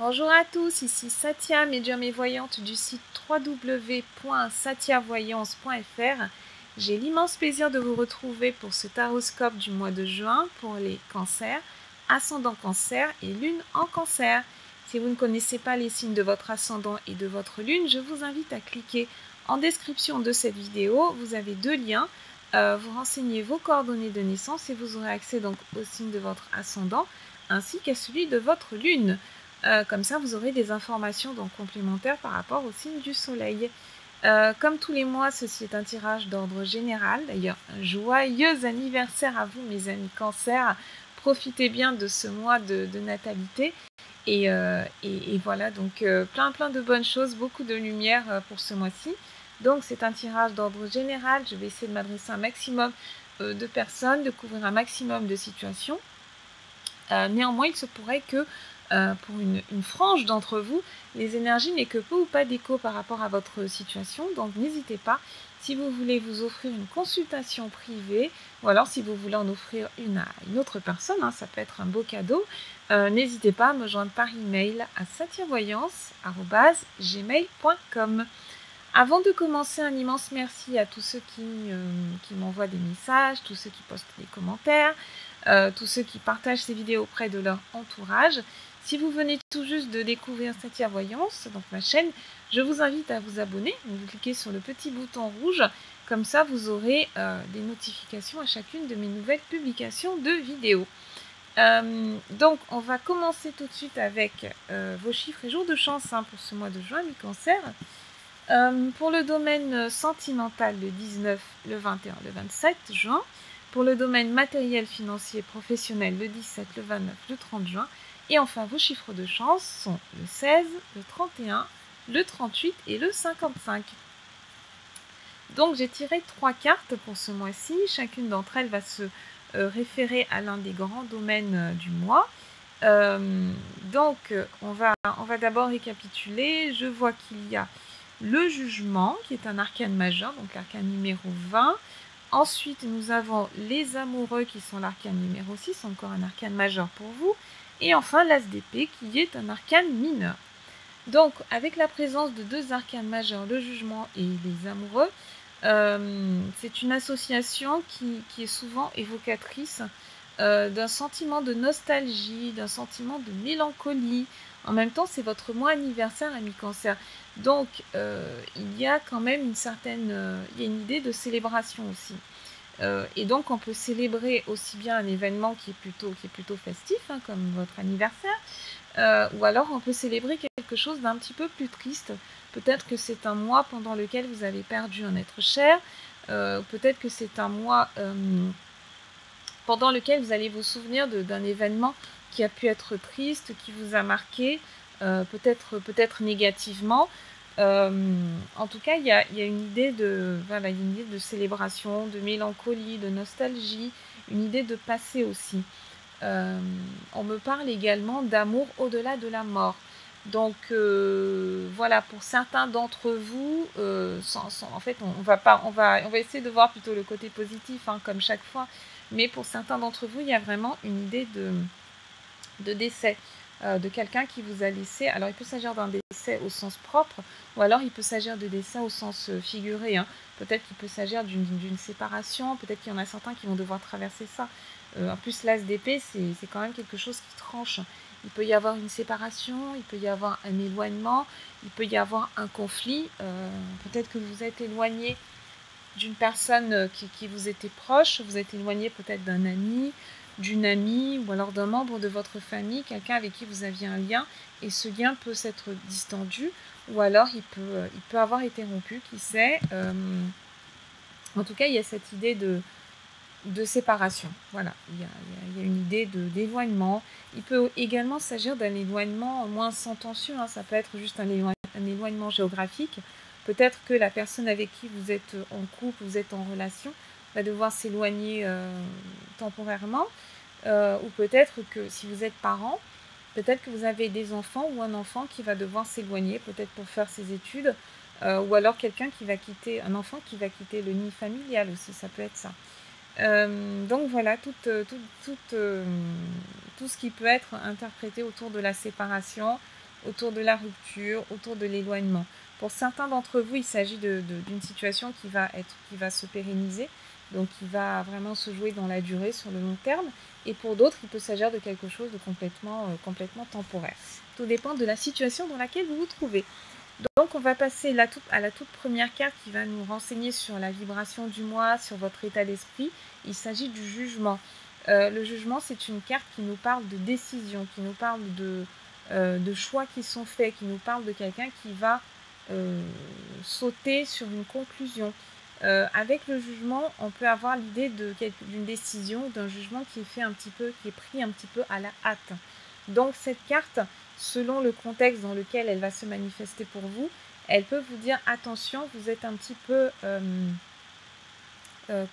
Bonjour à tous, ici Satia, médium et voyante du site www.satiavoyance.fr. J'ai l'immense plaisir de vous retrouver pour ce taroscope du mois de juin pour les cancers, ascendant cancer et lune en cancer. Si vous ne connaissez pas les signes de votre ascendant et de votre lune, je vous invite à cliquer en description de cette vidéo. Vous avez deux liens. Vous renseignez vos coordonnées de naissance et vous aurez accès donc au signe de votre ascendant ainsi qu'à celui de votre lune. Comme ça, vous aurez des informations donc complémentaires par rapport au signe du soleil. Comme tous les mois, ceci est un tirage d'ordre général. D'ailleurs, un joyeux anniversaire à vous, mes amis Cancer. Profitez bien de ce mois de natalité. Et voilà, donc plein de bonnes choses, beaucoup de lumière pour ce mois-ci. Donc, c'est un tirage d'ordre général. Je vais essayer de m'adresser à un maximum de personnes, de couvrir un maximum de situations. Néanmoins, il se pourrait que pour une frange d'entre vous, les énergies n'aient que peu ou pas d'écho par rapport à votre situation. Donc n'hésitez pas, si vous voulez vous offrir une consultation privée, ou alors si vous voulez en offrir une à une autre personne, ça peut être un beau cadeau, n'hésitez pas à me joindre par email à satiavoyance@gmail.com. Avant de commencer, un immense merci à tous ceux qui m'envoient des messages, tous ceux qui postent des commentaires, tous ceux qui partagent ces vidéos auprès de leur entourage. Si vous venez tout juste de découvrir Satia Voyance, donc ma chaîne, je vous invite à vous abonner. Vous cliquez sur le petit bouton rouge, comme ça vous aurez des notifications à chacune de mes nouvelles publications de vidéos. Donc on va commencer tout de suite avec vos chiffres et jours de chance pour ce mois de juin, les cancers. Pour le domaine sentimental, le 19, le 21, le 27 juin. Pour le domaine matériel, financier, professionnel, le 17, le 29, le 30 juin. Et enfin, vos chiffres de chance sont le 16, le 31, le 38 et le 55. Donc, j'ai tiré 3 cartes pour ce mois-ci. Chacune d'entre elles va se référer à l'un des grands domaines du mois. Donc, on va d'abord récapituler. Je vois qu'il y a le jugement, qui est un arcane majeur, donc l'arcane numéro 20. Ensuite, nous avons les amoureux, qui sont l'arcane numéro 6, encore un arcane majeur pour vous. Et enfin, l'as d'épée, qui est un arcane mineur. Donc, avec la présence de deux arcanes majeurs, le jugement et les amoureux, c'est une association qui est souvent évocatrice d'un sentiment de nostalgie, d'un sentiment de mélancolie. En même temps, c'est votre mois anniversaire, ami Cancer. Donc, il y a quand même il y a une idée de célébration aussi. Et donc, on peut célébrer aussi bien un événement qui est plutôt festif, comme votre anniversaire, ou alors on peut célébrer quelque chose d'un petit peu plus triste. Peut-être que c'est un mois pendant lequel vous avez perdu un être cher, peut-être que c'est un mois pendant lequel vous allez vous souvenir d'un événement qui a pu être triste, qui vous a marqué, peut-être négativement. En tout cas, il y a une idée de célébration, de mélancolie, de nostalgie, une idée de passé aussi. On me parle également d'amour au-delà de la mort. Donc voilà, pour certains d'entre vous, en fait, on va essayer de voir plutôt le côté positif, comme chaque fois. Mais pour certains d'entre vous, il y a vraiment une idée de décès, de quelqu'un qui vous a laissé. Alors, il peut s'agir d'un décès au sens propre, ou alors il peut s'agir de décès au sens figuré. Peut-être qu'il peut s'agir d'une séparation, peut-être qu'il y en a certains qui vont devoir traverser ça. En plus, l'as d'épée, c'est quand même quelque chose qui tranche. Il peut y avoir une séparation, il peut y avoir un éloignement, il peut y avoir un conflit. Peut-être que vous êtes éloigné d'une personne qui vous était proche, vous êtes éloigné peut-être d'un ami, d'une amie, ou alors d'un membre de votre famille, quelqu'un avec qui vous aviez un lien, et ce lien peut s'être distendu, ou alors il peut avoir été rompu, qui sait. En tout cas, il y a cette idée de séparation. Voilà, il y a une idée d'éloignement. Il peut également s'agir d'un éloignement moins sans tension, ça peut être juste un éloignement géographique. Peut-être que la personne avec qui vous êtes en couple, vous êtes en relation, va devoir s'éloigner temporairement. Ou peut-être que si vous êtes parent, peut-être que vous avez des enfants ou un enfant qui va devoir s'éloigner, peut-être pour faire ses études, ou alors un enfant qui va quitter le nid familial aussi, ça peut être ça. Donc voilà, tout ce qui peut être interprété autour de la séparation, autour de la rupture, autour de l'éloignement. Pour certains d'entre vous, il s'agit d'une situation qui va se pérenniser, donc qui va vraiment se jouer dans la durée, sur le long terme. Et pour d'autres, il peut s'agir de quelque chose de complètement temporaire. Tout dépend de la situation dans laquelle vous vous trouvez. Donc, on va passer à la toute première carte qui va nous renseigner sur la vibration du mois, sur votre état d'esprit. Il s'agit du jugement. Le jugement, c'est une carte qui nous parle de décision, qui nous parle de choix qui sont faits, qui nous parle de quelqu'un qui va sauter sur une conclusion. Avec le jugement, on peut avoir l'idée d'une décision, d'un jugement qui est pris un petit peu à la hâte. Donc cette carte, selon le contexte dans lequel elle va se manifester pour vous, elle peut vous dire attention, vous êtes un petit peu,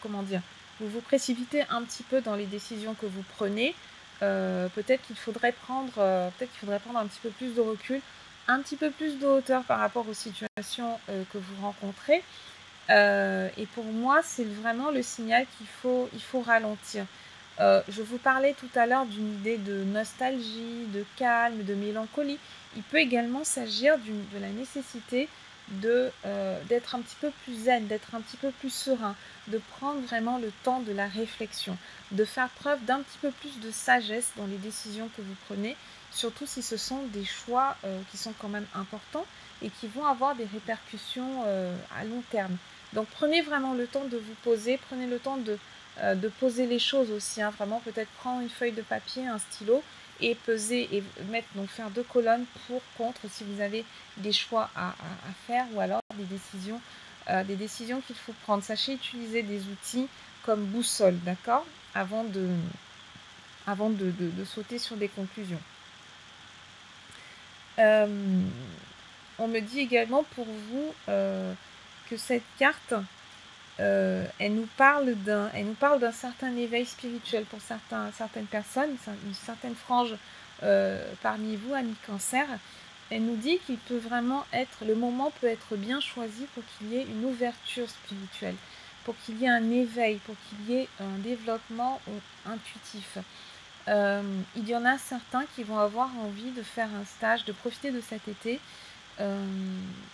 comment dire, vous vous précipitez un petit peu dans les décisions que vous prenez. Peut-être qu'il faudrait prendre un petit peu plus de recul, un petit peu plus de hauteur par rapport aux situations que vous rencontrez. Et pour moi, c'est vraiment le signal il faut ralentir. Je vous parlais tout à l'heure d'une idée de nostalgie, de calme, de mélancolie. Il peut également s'agir de la nécessité d'être un petit peu plus zen, d'être un petit peu plus serein, de prendre vraiment le temps de la réflexion, de faire preuve d'un petit peu plus de sagesse dans les décisions que vous prenez, surtout si ce sont des choix qui sont quand même importants et qui vont avoir des répercussions à long terme. Donc prenez vraiment le temps de vous poser, prenez le temps de poser les choses aussi, hein, vraiment peut-être prendre une feuille de papier, un stylo et peser et donc faire 2 colonnes pour, contre, si vous avez des choix à faire ou alors des décisions qu'il faut prendre. Sachez utiliser des outils comme boussole, d'accord, avant de sauter sur des conclusions. On me dit également pour vous que cette carte, elle nous parle d'un certain éveil spirituel pour certaines personnes, une certaine frange parmi vous, amis Cancer. Elle nous dit qu'il peut vraiment le moment peut être bien choisi pour qu'il y ait une ouverture spirituelle, pour qu'il y ait un éveil, pour qu'il y ait un développement intuitif. Il y en a certains qui vont avoir envie de faire un stage, de profiter de cet été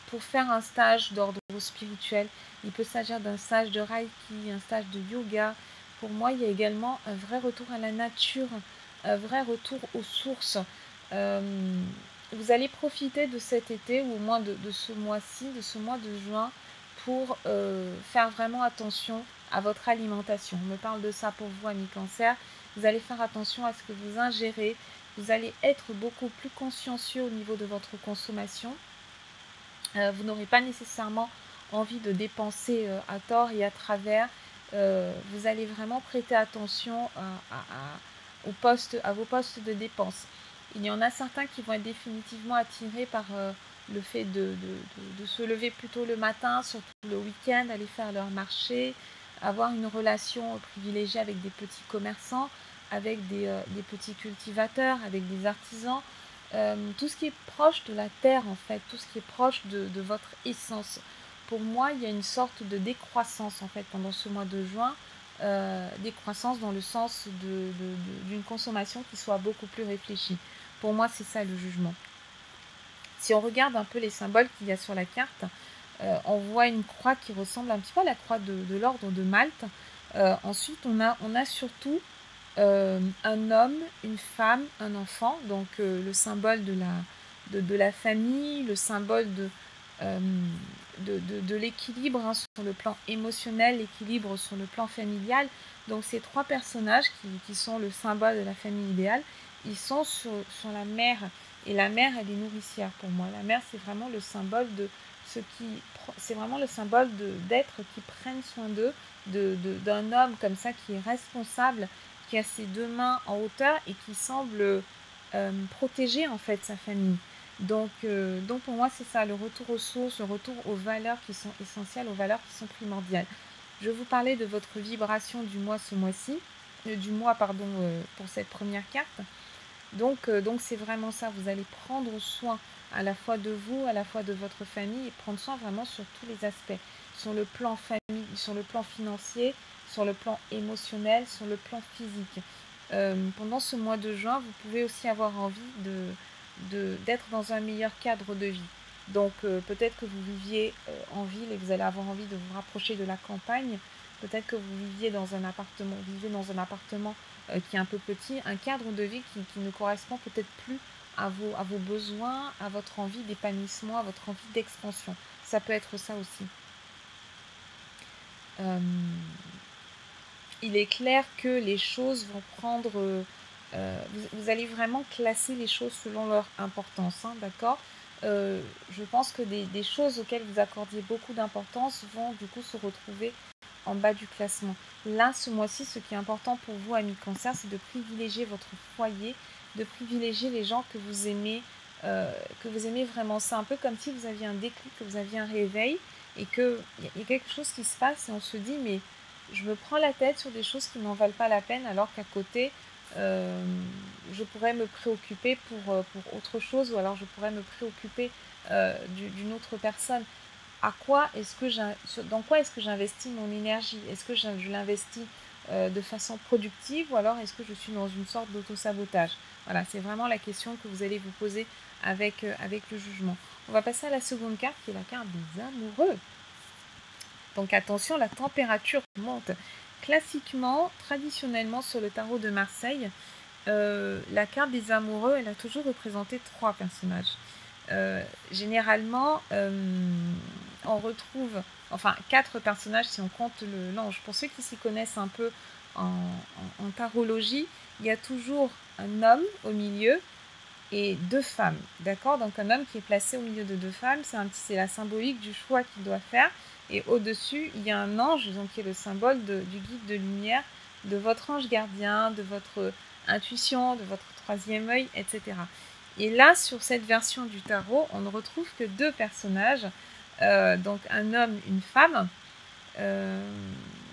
pour faire un stage d'ordre spirituel. Il peut s'agir d'un stage de Reiki, un stage de yoga. Pour moi, il y a également un vrai retour à la nature, un vrai retour aux sources. Vous allez profiter de cet été, ou au moins de ce mois-ci, de ce mois de juin, pour faire vraiment attention à votre alimentation. On me parle de ça pour vous, amis Cancer. Vous allez faire attention à ce que vous ingérez. Vous allez être beaucoup plus consciencieux au niveau de votre consommation. Vous n'aurez pas nécessairement envie de dépenser à tort et à travers. Vous allez vraiment prêter attention à vos postes de dépenses. Il y en a certains qui vont être définitivement attirés par le fait de se lever plus tôt le matin, surtout le week-end, aller faire leur marché, avoir une relation privilégiée avec des petits commerçants, avec des petits cultivateurs, avec des artisans. Tout ce qui est proche de la terre, en fait, tout ce qui est proche de votre essence. Pour moi, il y a une sorte de décroissance, en fait, pendant ce mois de juin, décroissance dans le sens d'une consommation qui soit beaucoup plus réfléchie. Pour moi, c'est ça le jugement. Si on regarde un peu les symboles qu'il y a sur la carte, on voit une croix qui ressemble un petit peu à la croix de l'ordre de Malte. Ensuite, on a surtout un homme, une femme, un enfant, donc le symbole de la famille, le symbole de l'équilibre hein, sur le plan émotionnel, l'équilibre sur le plan familial. Donc ces 3 personnages qui sont le symbole de la famille idéale, ils sont sur la mère. Et la mère, elle est nourricière pour moi. La mère, c'est vraiment le symbole de c'est vraiment le symbole d'êtres qui prennent soin d'eux, d'un homme comme ça qui est responsable, qui a ses 2 mains en hauteur et qui semble protéger en fait sa famille. Donc pour moi, c'est ça, le retour aux sources, le retour aux valeurs qui sont essentielles, aux valeurs qui sont primordiales. Je vais vous parler de votre vibration du mois ce mois-ci, pour cette première carte. Donc c'est vraiment ça, vous allez prendre soin à la fois de vous, à la fois de votre famille, et prendre soin vraiment sur tous les aspects, sur le plan famille, sur le plan financier, sur le plan émotionnel, sur le plan physique. Pendant ce mois de juin, vous pouvez aussi avoir envie d'être dans un meilleur cadre de vie. Donc peut-être que vous viviez en ville et vous allez avoir envie de vous rapprocher de la campagne. Peut-être que vous viviez dans un appartement, qui est un peu petit, un cadre de vie qui ne correspond peut-être plus à vos besoins, à votre envie d'épanouissement, à votre envie d'expansion. Ça peut être ça aussi. Il est clair que les choses vont prendre... vous allez vraiment classer les choses selon leur importance, hein, d'accord. Je pense que des choses auxquelles vous accordiez beaucoup d'importance vont du coup se retrouver en bas du classement. Là, ce mois-ci, ce qui est important pour vous, amis cancer, c'est de privilégier votre foyer, de privilégier les gens que vous aimez vraiment. C'est un peu comme si vous aviez un déclic, que vous aviez un réveil, et qu'il y a quelque chose qui se passe, et on se dit, mais je me prends la tête sur des choses qui n'en valent pas la peine, alors qu'à côté, je pourrais me préoccuper pour autre chose, ou alors je pourrais me préoccuper d'une autre personne. Dans quoi est-ce que j'investis mon énergie? Est-ce que je l'investis de façon productive, ou alors est-ce que je suis dans une sorte d'auto-sabotage? Voilà, c'est vraiment la question que vous allez vous poser avec le jugement. On va passer à la seconde carte, qui est la carte des amoureux. Donc attention, la température monte. Classiquement, traditionnellement sur le tarot de Marseille, la carte des amoureux, elle a toujours représenté 3 personnages. Généralement, on retrouve, 4 personnages si on compte l'ange. Pour ceux qui s'y connaissent un peu en tarologie, il y a toujours un homme au milieu et 2 femmes, d'accord. Donc un homme qui est placé au milieu de 2 femmes, c'est la symbolique du choix qu'il doit faire. Et au-dessus, il y a un ange, donc qui est le symbole du guide de lumière, de votre ange gardien, de votre intuition, de votre troisième œil, etc. Et là, sur cette version du tarot, on ne retrouve que 2 personnages, donc un homme, une femme.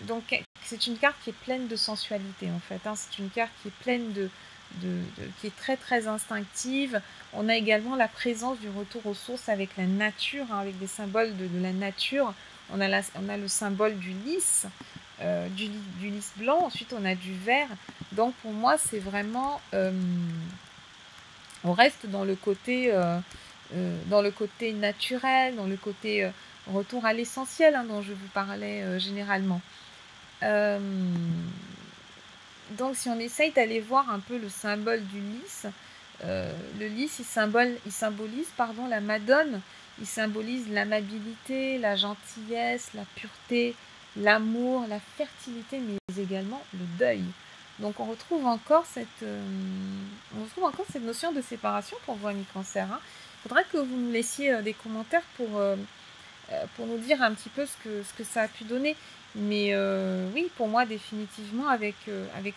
Donc c'est une carte qui est pleine de sensualité en fait, hein. C'est une carte qui est pleine qui est très très instinctive. On a également la présence du retour aux sources avec la nature, hein, avec des symboles de la nature. On a le symbole du lys, du lys blanc. Ensuite on a du vert. Donc pour moi c'est vraiment... on reste dans le côté naturel, dans le côté retour à l'essentiel, hein, dont je vous parlais généralement. Donc si on essaye d'aller voir un peu le symbole du lys, le lys il symbolise la Madone, il symbolise l'amabilité, la gentillesse, la pureté, l'amour, la fertilité, mais également le deuil. Donc on retrouve encore cette notion de séparation pour vous, amis cancer, hein. Il faudra que vous nous laissiez des commentaires pour nous dire un petit peu ce que ça a pu donner. Mais oui, pour moi, définitivement, avec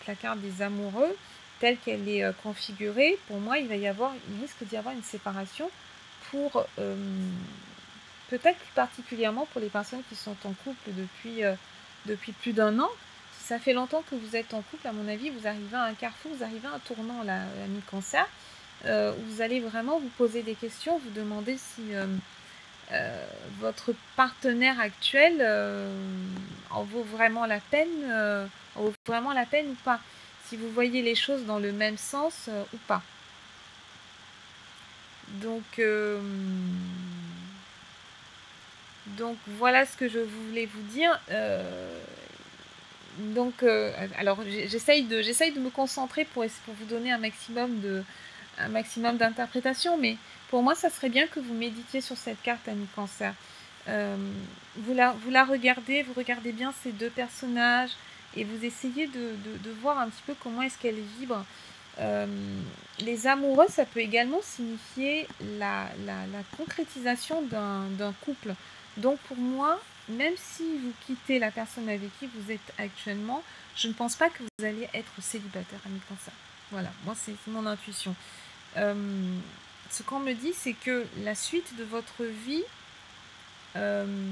la carte des amoureux, telle qu'elle est configurée, pour moi, il risque d'y avoir une séparation pour, peut-être plus particulièrement pour les personnes qui sont en couple depuis plus d'1 an. Si ça fait longtemps que vous êtes en couple, à mon avis, vous arrivez à un carrefour, vous arrivez à un tournant, l'ami cancer, où vous allez vraiment vous poser des questions, vous demander si... votre partenaire actuel en vaut vraiment la peine, ou pas, si vous voyez les choses dans le même sens ou pas. Donc voilà ce que je voulais vous dire. Alors j'essaye de me concentrer pour vous donner un maximum d'interprétation, mais pour moi, ça serait bien que vous méditiez sur cette carte, ami cancer. Vous la regardez, vous regardez bien ces 2 personnages et vous essayez de voir un petit peu comment est-ce qu'elle vibre. Les amoureux, ça peut également signifier la concrétisation d'un couple. Donc pour moi, même si vous quittez la personne avec qui vous êtes actuellement, je ne pense pas que vous alliez être célibataire, ami cancer. Voilà, moi c'est mon intuition. Ce qu'on me dit, c'est que la suite de votre vie, elle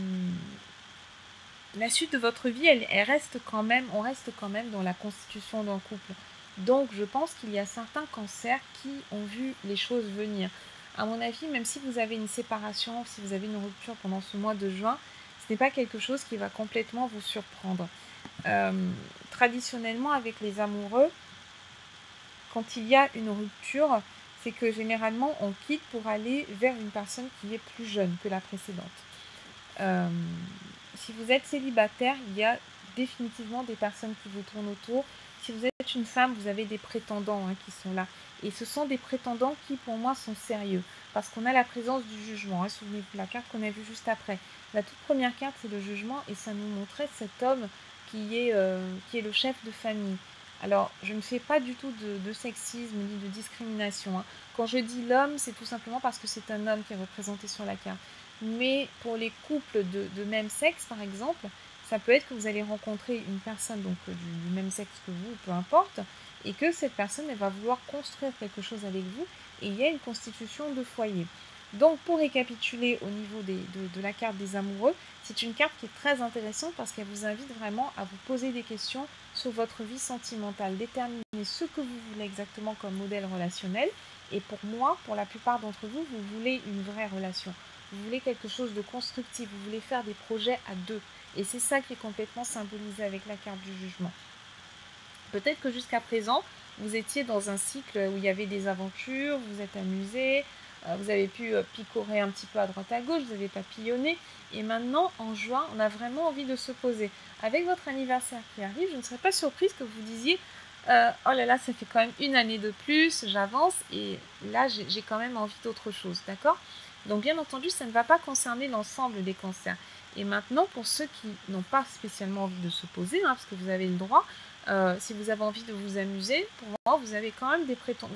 reste quand même, on reste quand même dans la constitution d'un couple. Donc je pense qu'il y a certains cancers qui ont vu les choses venir. À mon avis, même si vous avez une séparation, si vous avez une rupture pendant ce mois de juin, ce n'est pas quelque chose qui va complètement vous surprendre. Traditionnellement, avec les amoureux, quand il y a une rupture, c'est que généralement, on quitte pour aller vers une personne qui est plus jeune que la précédente. Euh, Si vous êtes célibataire, il y a définitivement des personnes qui vous tournent autour. Si vous êtes une femme, vous avez des prétendants qui sont là. Et ce sont des prétendants qui, pour moi, sont sérieux. Parce qu'on a la présence du jugement. Souvenez-vous de la carte qu'on a vue juste après. La toute première carte, c'est le jugement. Et ça nous montrait cet homme qui est le chef de famille. Alors, je ne fais pas du tout de sexisme ni de discrimination. Quand je dis l'homme, c'est tout simplement parce que c'est un homme qui est représenté sur la carte. Mais pour les couples de même sexe, par exemple, ça peut être que vous allez rencontrer une personne donc du même sexe que vous, peu importe, et que cette personne elle va vouloir construire quelque chose avec vous, et il y a une constitution de foyer. Donc pour récapituler au niveau de la carte des amoureux, c'est une carte qui est très intéressante parce qu'elle vous invite vraiment à vous poser des questions sur votre vie sentimentale, déterminer ce que vous voulez exactement comme modèle relationnel. Et pour moi, pour la plupart d'entre vous, vous voulez une vraie relation. Vous voulez quelque chose de constructif, vous voulez faire des projets à deux. Et c'est ça qui est complètement symbolisé avec la carte du jugement. Peut-être que jusqu'à présent, vous étiez dans un cycle où il y avait des aventures, vous êtes amusé, vous avez pu picorer un petit peu à droite à gauche, vous avez papillonné. Et maintenant, en juin, on a vraiment envie de se poser. Avec votre anniversaire qui arrive, je ne serais pas surprise que vous disiez oh là là, ça fait quand même une année de plus, j'avance et là, j'ai quand même envie d'autre chose, d'accord? Donc, bien entendu, ça ne va pas concerner l'ensemble des cancers. Et maintenant, pour ceux qui n'ont pas spécialement envie de se poser, parce que vous avez le droit, si vous avez envie de vous amuser, pour moi, vous avez quand même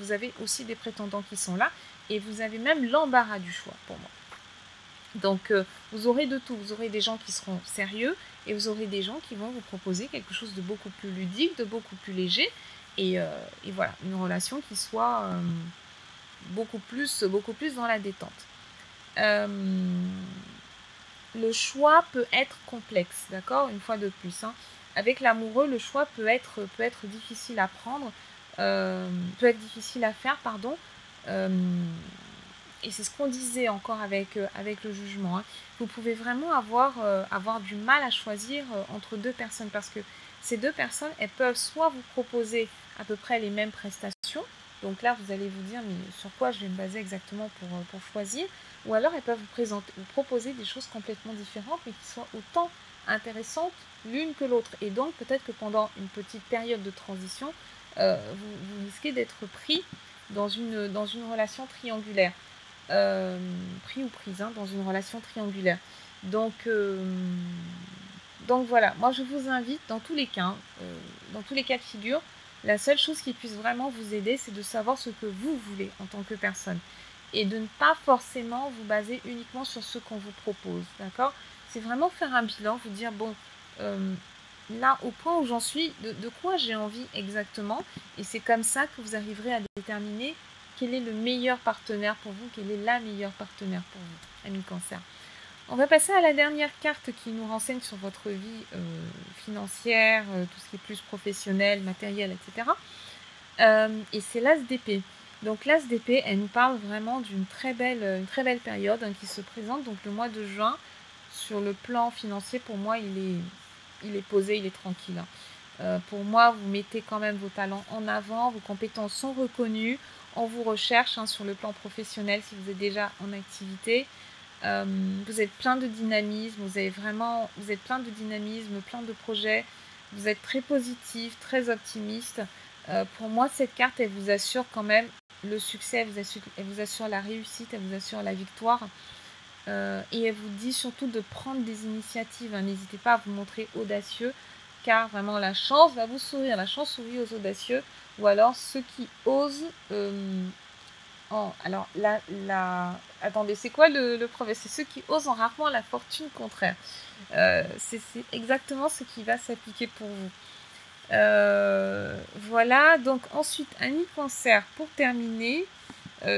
vous avez aussi des prétendants qui sont là, et vous avez même l'embarras du choix pour moi. Donc, vous aurez de tout. Vous aurez des gens qui seront sérieux, et vous aurez des gens qui vont vous proposer quelque chose de beaucoup plus ludique, de beaucoup plus léger, et voilà, une relation qui soit beaucoup plus dans la détente. Le choix peut être complexe, d'accord? Une fois de plus. Avec l'amoureux, le choix peut être difficile à prendre, peut être difficile à faire, pardon. Et c'est ce qu'on disait encore avec le jugement. Vous pouvez vraiment avoir du mal à choisir entre deux personnes parce que ces deux personnes, elles peuvent soit vous proposer à peu près les mêmes prestations, donc là vous allez vous dire mais sur quoi je vais me baser exactement pour choisir, ou alors elles peuvent vous proposer des choses complètement différentes mais qui soient autant intéressantes l'une que l'autre. Et donc peut-être que pendant une petite période de transition, vous risquez d'être pris dans une relation triangulaire. Pris ou prise dans une relation triangulaire. Donc voilà, moi je vous invite dans tous les cas, dans tous les cas de figure, la seule chose qui puisse vraiment vous aider, c'est de savoir ce que vous voulez en tant que personne. Et de ne pas forcément vous baser uniquement sur ce qu'on vous propose, d'accord? C'est vraiment faire un bilan, vous dire, bon, là, au point où j'en suis, de quoi j'ai envie exactement. Et c'est comme ça que vous arriverez à déterminer quel est le meilleur partenaire pour vous, quelle est la meilleure partenaire pour vous, ami Cancer. On va passer à la dernière carte qui nous renseigne sur votre vie financière, tout ce qui est plus professionnel, matériel, etc. Et c'est l'As d'épée. Donc l'As d'épée, elle nous parle vraiment d'une très belle période qui se présente. Donc le mois de juin, sur le plan financier, pour moi, il est posé, il est tranquille. Pour moi, vous mettez quand même vos talents en avant, vos compétences sont reconnues, on vous recherche sur le plan professionnel si vous êtes déjà en activité. Vous êtes plein de dynamisme, vous êtes plein de dynamisme, plein de projets, vous êtes très positif, très optimiste. Pour moi, cette carte, elle vous assure quand même le succès, elle vous assure la réussite, elle vous assure la victoire. Et elle vous dit surtout de prendre des initiatives. N'hésitez pas à vous montrer audacieux, car vraiment la chance va vous sourire. La chance sourit aux audacieux, ou alors ceux qui osent. Alors, attendez, c'est quoi le proverbe? C'est ceux qui osent en rarement la fortune contraire. C'est exactement ce qui va s'appliquer pour vous. Voilà, donc ensuite, ami Cancer, pour terminer,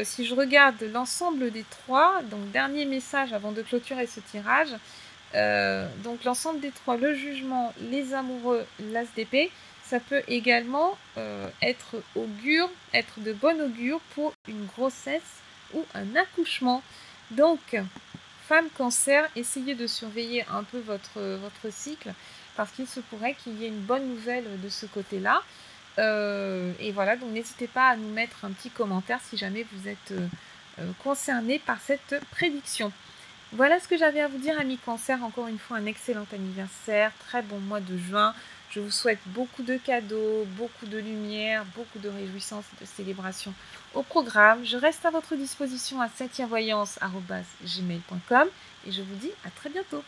si je regarde l'ensemble des trois, donc dernier message avant de clôturer ce tirage, donc l'ensemble des trois, le jugement, les amoureux, l'As d'épée, ça peut également être de bon augure pour une grossesse ou un accouchement. Donc, femme Cancer, essayez de surveiller un peu votre cycle, parce qu'il se pourrait qu'il y ait une bonne nouvelle de ce côté-là. Et voilà, donc n'hésitez pas à nous mettre un petit commentaire si jamais vous êtes concerné par cette prédiction. Voilà ce que j'avais à vous dire, amis Cancer. Encore une fois, un excellent anniversaire, très bon mois de juin. Je vous souhaite beaucoup de cadeaux, beaucoup de lumière, beaucoup de réjouissance et de célébration au programme. Je reste à votre disposition à septiemvoyance@gmail.com et je vous dis à très bientôt.